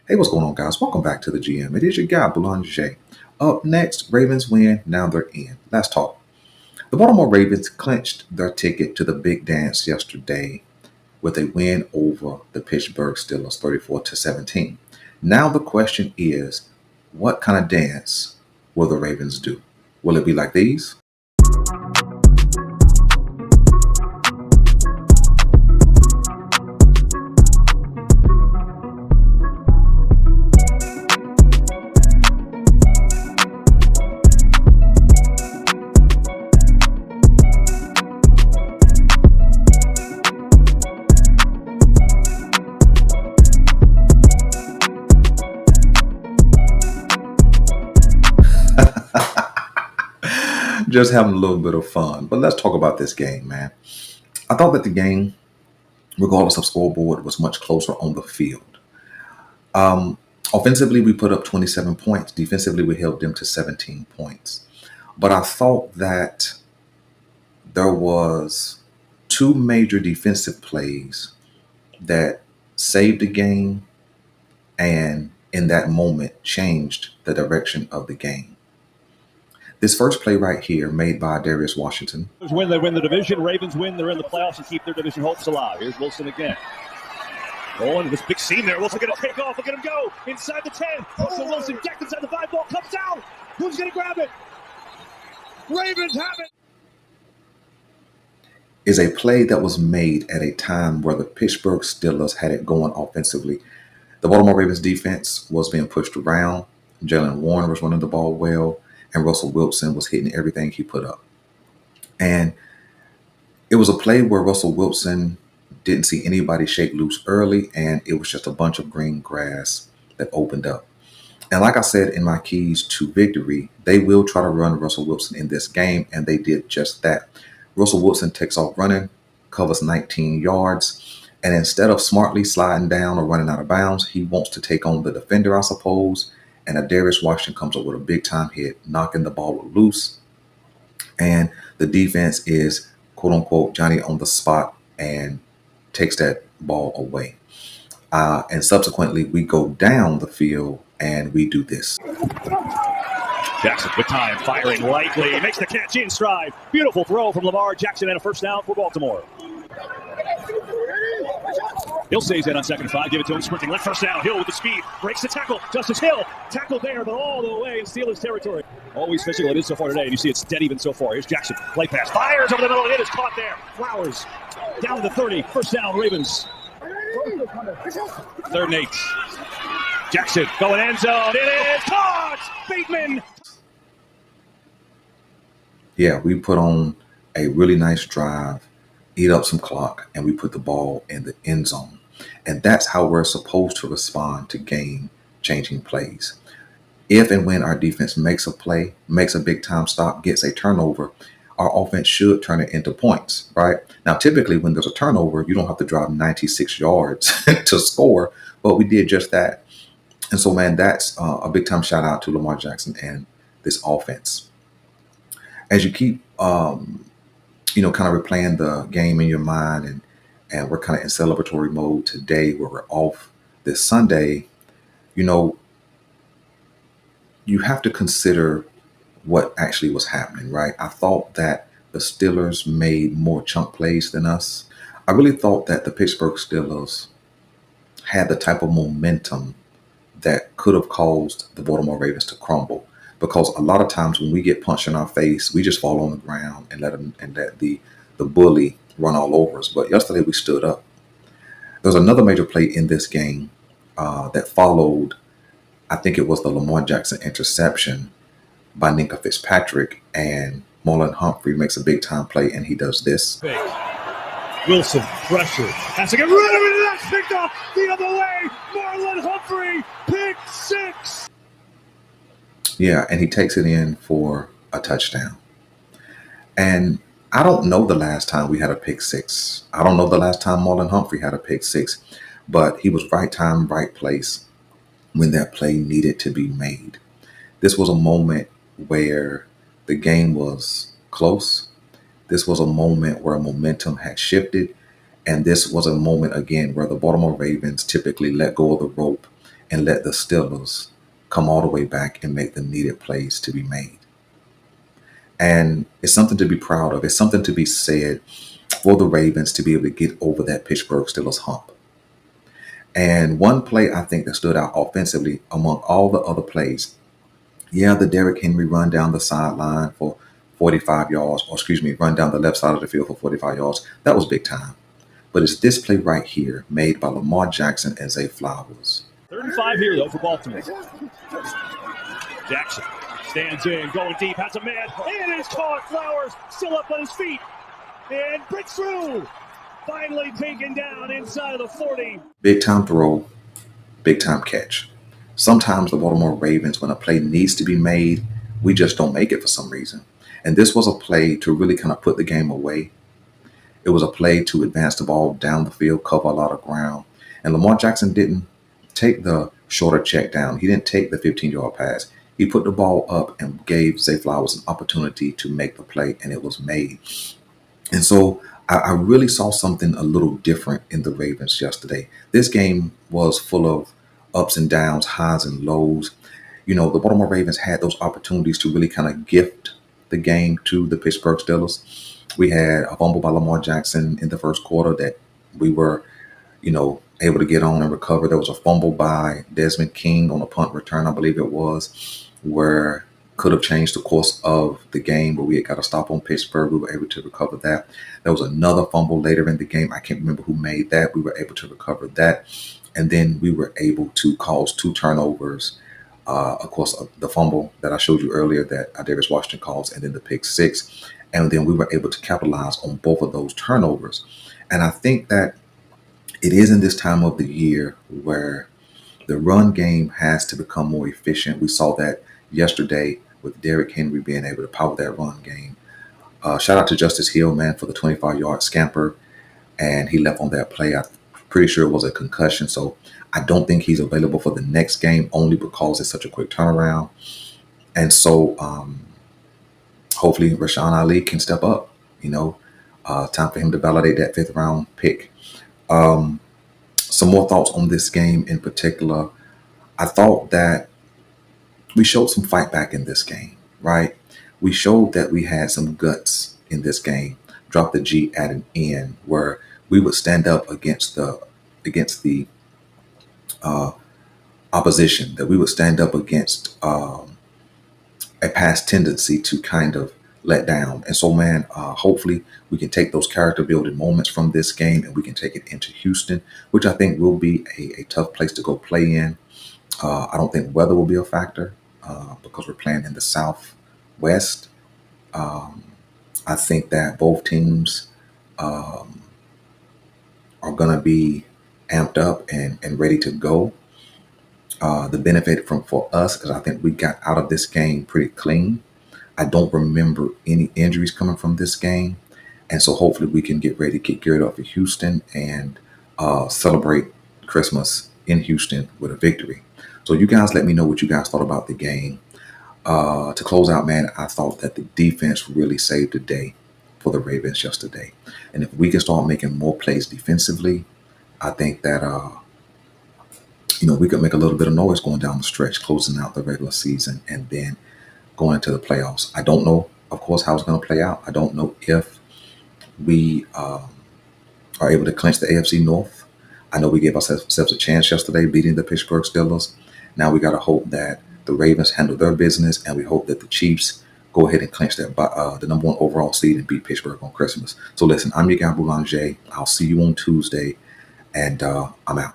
Hey, what's going on, guys? Welcome back to the GM. It is your guy, Boulanger. Up next, Ravens win. Now they're in. Let's talk. The Baltimore Ravens clinched their ticket to the big dance yesterday with a win over the Pittsburgh Steelers 34-17. Now the question is, what kind of dance will the Ravens do? Will it be like these? Just having a little bit of fun. But let's talk about this game, man. I thought that the game, regardless of scoreboard, was much closer on the field. Offensively, we put up 27 points. Defensively, we held them to 17 points. But I thought that there was two major defensive plays that saved the game and in that moment changed the direction of the game. This first play right here, made by Darius Washington. When they win the division, Ravens win, they're in the playoffs and keep their division hopes alive. Here's Wilson again. Oh, and this big seam there. Wilson going to take off. Look at him go. Inside the 10. So Wilson gets inside the 5 ball. Comes down. Who's going to grab it? Ravens have it. Is a play that was made at a time where the Pittsburgh Steelers had it going offensively. The Baltimore Ravens defense was being pushed around. Jalen Warren was running the ball well, and Russell Wilson was hitting everything he put up. And it was a play where Russell Wilson didn't see anybody shake loose early, and it was just a bunch of green grass that opened up. And like I said in my keys to victory, they will try to run Russell Wilson in this game, and they did just that. Russell Wilson takes off running, covers 19 yards, and instead of smartly sliding down or running out of bounds, he wants to take on the defender, I suppose, and Darius Washington comes up with a big-time hit, knocking the ball loose. And the defense is, quote-unquote, Johnny on the spot and takes that ball away. And subsequently, we go down the field and we do this. Jackson with time, firing lightly, makes the catch in stride. Beautiful throw from Lamar Jackson and a first down for Baltimore. Hill stays in on 2nd and 5, give it to him, sprinting left, first down. Hill with the speed, breaks the tackle. Justice Hill, tackled there, but all the way in Steelers territory. Always physical, it is so far today, and you see it's dead even so far. Here's Jackson, play pass, fires over the middle, it is caught there. Flowers, down to the 30, first down, Ravens. 3rd and 8. Jackson, going end zone, it is caught! Bateman! Yeah, we put on a really nice drive, eat up some clock, and we put the ball in the end zone. And that's how we're supposed to respond to game-changing plays. If and when our defense makes a play, makes a big-time stop, gets a turnover, our offense should turn it into points, right? Now, typically, when there's a turnover, you don't have to drive 96 yards to score, but we did just that. And so, man, that's a big-time shout-out to Lamar Jackson and this offense. As you keep kind of replaying the game in your mind, and we're kind of in celebratory mode today where we're off this Sunday, you have to consider what actually was happening, right? I thought that the Steelers made more chunk plays than us. I really thought that the Pittsburgh Steelers had the type of momentum that could have caused the Baltimore Ravens to crumble. Because a lot of times when we get punched in our face, we just fall on the ground and let the bully run all over us. But yesterday we stood up. There's another major play in this game that followed. I think it was the Lamar Jackson interception by Ninka Fitzpatrick, and Marlon Humphrey makes a big time play, and he does this. Wilson, pressure, has to get rid of it, and that's picked off the other way. Marlon Humphrey, pick 6. Yeah, and he takes it in for a touchdown. And I don't know the last time we had a pick 6. I don't know the last time Marlon Humphrey had a pick 6, but he was right time, right place when that play needed to be made. This was a moment where the game was close. This was a moment where momentum had shifted. And this was a moment, again, where the Baltimore Ravens typically let go of the rope and let the Steelers come all the way back and make the needed plays to be made. And it's something to be proud of. It's something to be said for the Ravens to be able to get over that Pittsburgh Steelers hump. And one play I think that stood out offensively among all the other plays, yeah, the Derrick Henry run down the sideline for 45 yards, or excuse me, run down the left side of the field for 45 yards. That was big time. But it's this play right here made by Lamar Jackson and Zay Flowers. 35 here, though, for Baltimore. Jackson stands in, going deep, has a man, and it's caught. Flowers still up on his feet, and breaks through. Finally taken down inside of the 40. Big time throw, big time catch. Sometimes the Baltimore Ravens, when a play needs to be made, we just don't make it for some reason. And this was a play to really kind of put the game away. It was a play to advance the ball down the field, cover a lot of ground. And Lamar Jackson didn't take the shorter check down. He didn't take the 15-yard pass. He put the ball up and gave Zay Flowers an opportunity to make the play, and it was made. And so I really saw something a little different in the Ravens yesterday. This game was full of ups and downs, highs and lows. You know, the Baltimore Ravens had those opportunities to really kind of gift the game to the Pittsburgh Steelers. We had a fumble by Lamar Jackson in the first quarter that we were, able to get on and recover. There was a fumble by Desmond King on a punt return, I believe it was, where could have changed the course of the game, but we had got a stop on Pittsburgh. We were able to recover that. There was another fumble later in the game. I can't remember who made that. We were able to recover that. And then we were able to cause 2 turnovers. Of course, the fumble that I showed you earlier that Davis Washington calls, and then the pick 6. And then we were able to capitalize on both of those turnovers. And I think that it is in this time of the year where the run game has to become more efficient. We saw that yesterday with Derrick Henry being able to power that run game. Shout out to Justice Hill, man, for the 25-yard scamper, and he left on that play. I'm pretty sure it was a concussion, so I don't think he's available for the next game only because it's such a quick turnaround. And so hopefully Rashawn Ali can step up, time for him to validate that 5th-round pick. Some more thoughts on this game in particular. I thought that we showed some fight back in this game, right? We showed that we had some guts in this game. Drop the G at an N, where we would stand up against the opposition, that we would stand up against a past tendency to kind of let down. And so, man, hopefully we can take those character building moments from this game and we can take it into Houston, which I think will be a tough place to go play in. I don't think weather will be a factor because we're playing in the Southwest. I think that both teams are going to be amped up and ready to go. The benefit for us is I think we got out of this game pretty clean. I don't remember any injuries coming from this game. And so hopefully we can get ready to get geared up for Houston and celebrate Christmas in Houston with a victory. So you guys let me know what you guys thought about the game. To close out, man, I thought that the defense really saved the day for the Ravens yesterday. And if we can start making more plays defensively, I think that, we could make a little bit of noise going down the stretch, closing out the regular season and then going into the playoffs. I don't know, of course, how it's going to play out. I don't know if we are able to clinch the AFC North. I know we gave ourselves a chance yesterday beating the Pittsburgh Steelers. Now we got to hope that the Ravens handle their business, and we hope that the Chiefs go ahead and clinch that the number 1 overall seed and beat Pittsburgh on Christmas. So listen, I'm your guy Boulanger. I'll see you on Tuesday, and I'm out.